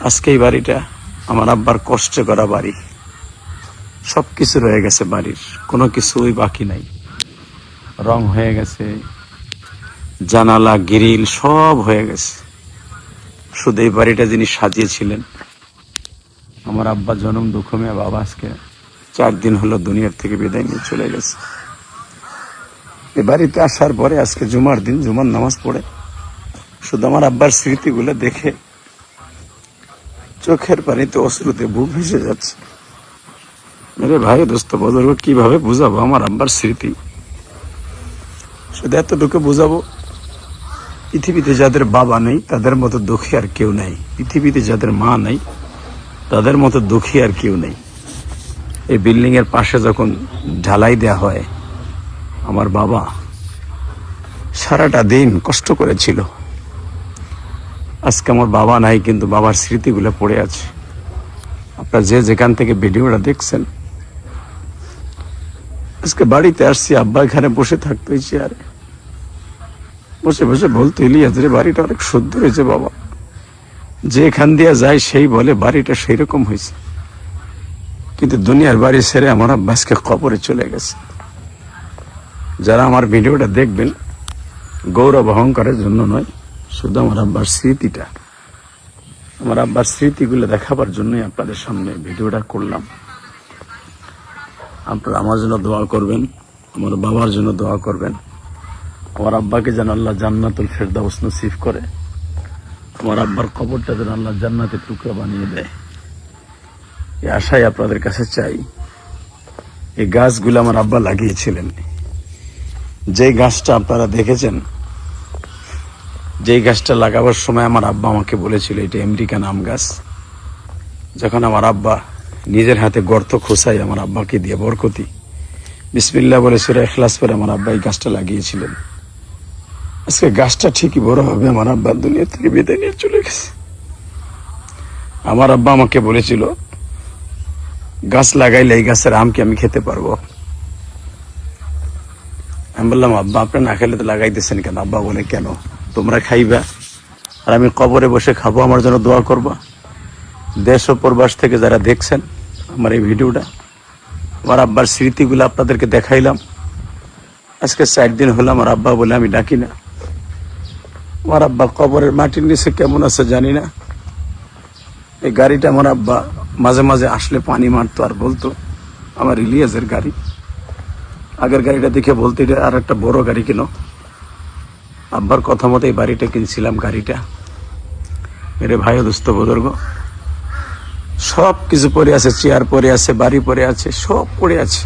আজকে এই বাড়িটা আমার আব্বার কষ্ট করা বাড়ি। সবকিছু রয়ে গেছে বাড়ির, কোনো কিছুই বাকি নাই। রং হয়ে গেছে, জানালা গ্রিল সব হয়ে গেছে। শুধু এই বাড়িটা যিনি সাজিয়েছিলেন আমার আব্বা জনম দুঃখমে বাবা আজকে 4 দিন হলো দুনিয়ার থেকে বিদায় নিয়ে চলে গেছে। এই বাড়িতে আসার পরে আজকে জুমার দিন, জুমার নামাজ পড়ে শুধু আমার আব্বার স্মৃতিগুলো দেখে চোখের পানিতে অশ্রুতে বুক ভেসে যাচ্ছে। মেরে ভাই দোস্ত বুজুর্গ, কিভাবে বুঝাবো আমার আব্বার স্মৃতি? শুধু এতটুকু বুঝাবো, পৃথিবীতে যাদের বাবা নেই তাদের মতো দুঃখী আর কেউ নেই। পৃথিবীতে যাদের মা নেই তাদের মতো দুঃখী আর কেউ নেই। এই বিল্ডিং এর পাশে যখন ঢালাই দেয়া হয়, আমার বাবা সারাটা দিন কষ্ট করেছিল। আজকে আমার বাবা নাই, কিন্তু বাবার স্মৃতিগুলো পড়ে আছে। আপনারা যে যেখান থেকে ভিডিওটা দেখছেন, আজকে বাড়িতে আসছি, আব্বা এখানে বসে থাকতো এই চেয়ারে, বসে বসে বলতো, ইলিয়াস রে বাড়িটা অনেক সুন্দর হয়েছে বাবা। যে এখান দিয়ে যায় সেই বলে বাড়িটা সেই রকম হয়েছে। কিন্তু দুনিয়ার বাড়ি ছেড়ে আমার আব্বা আজকে কবরে চলে গেছে। যারা আমার ভিডিওটা দেখবেন, গৌরব অহংকারের জন্য নয়, শুধু আমার আব্বার স্মৃতিটা, আমার আব্বার স্মৃতিগুলো দেখাবার জন্যই আপনাদের সামনে ভিডিওটা করলাম। আপনারা আমার জন্য দোয়া করবেন, আমার বাবার জন্য দোয়া করবেন। আমার আব্বাকে যেন আল্লাহ জান্নাতুল ফেরদাউস নসিব করে, আমার আব্বার কবরটা যেন আল্লাহ জান্নাতের টুকরা বানিয়ে দেয়, এই আশাই আপনাদের কাছে চাই। এই গাছগুলো আমার আব্বা লাগিয়েছিলেন। যে গাছটা আপনারা দেখেছেন, যেই গাছটা লাগাবার সময় আমার আব্বা আমাকে বলেছিল এটা আমেরিকান আম গাছ। যখন আমার আব্বা নিজের হাতে গর্ত খোসাই আমার আব্বাকে দিয়ে বরকতি বিসমিল্লাহ বলে সূরা ইখলাস পড়ে আমার আব্বা এই গাছটা লাগিয়েছিলেন। আজকে গাছটা ঠিকই বড় হবে, আমার আব্বা দুনিয়া থেকে বিদায় নিয়ে চলে গেছে। আমার আব্বা আমাকে বলেছিল গাছ লাগাইলে এই গাছের আম কি আমি খেতে পারবো? আমি বললাম আব্বা আপনি না খেলে তো লাগাইতেছেন কেন? আব্বা বলে কেন, তোমরা খাইবা আর আমি কবরে বসে খাবো, আমার জন্য দোয়া করবা। দেশ ও প্রবাস থেকে যারা দেখছেন আমার এই ভিডিওটা, আমার আব্বার স্মৃতিগুলো আপনাদেরকে দেখাইলাম। আজকে 4 দিন হলো আমার আব্বা বলে আমি ডাকি না। আমার আব্বা কবরের মাটির নিচে কেমন আছে জানি না। এই গাড়িটা আমার আব্বা মাঝে মাঝে আসলে পানি মারতো আর বলতো আমার ইলিয়াসের গাড়ি। আগের গাড়িটা দেখে বলতো এটা আর একটা বড় গাড়ি কিনো। আব্বার কথা মতো এই বাড়িটা কিনছিলাম, গাড়িটা। মেরে ভাই দোস্ত বুজুর্গ, সব কিছু পড়ে আছে, চেয়ার পড়ে আছে, বাড়ি পড়ে আছে, সব পড়ে আছে,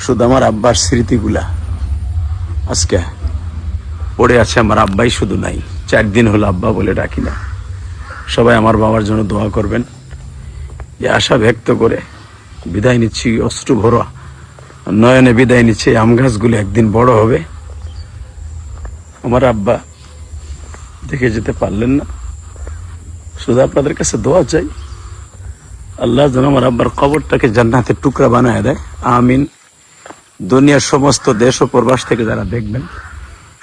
শুধু আমার আব্বার স্মৃতিগুলা আজকে পড়ে আছে। আমার আব্বাই শুধু নাই। 4 দিন হলো আব্বা বলে ডাকি না। সবাই আমার বাবার জন্য দোয়া করবেন। এই আশা ব্যক্ত করে বিদায় নিচ্ছি, অশ্রু ভরা নয়নে বিদায় নিচ্ছে। আম গাছগুলো একদিন বড় হবে। আমার আব্বা দেখে যেতে পারলেন না, শুধু আপনাদের কাছে দোয়া চাই, আল্লাহ যেন আমার আব্বার কবরটাকে জান্নাতের টুকরা বানায় দেয়, আমিন। দুনিয়ার সমস্ত দেশ ও প্রবাস থেকে যারা দেখবেন,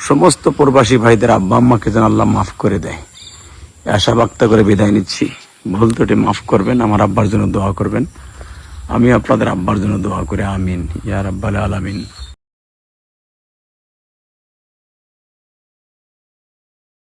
সমস্ত প্রবাসী ভাইদের আব্বা আম্মাকে যেন আল্লাহ মাফ করে দেয়, আশা ব্যক্ত করে বিদায় নিচ্ছি। ভুল ত্রুটি মাফ করবেন, আমার আব্বার জন্য দোয়া করবেন। আমি আপনাদের আব্বার জন্য দোয়া করে আমিন ইয়া রাব্বাল আলামিন।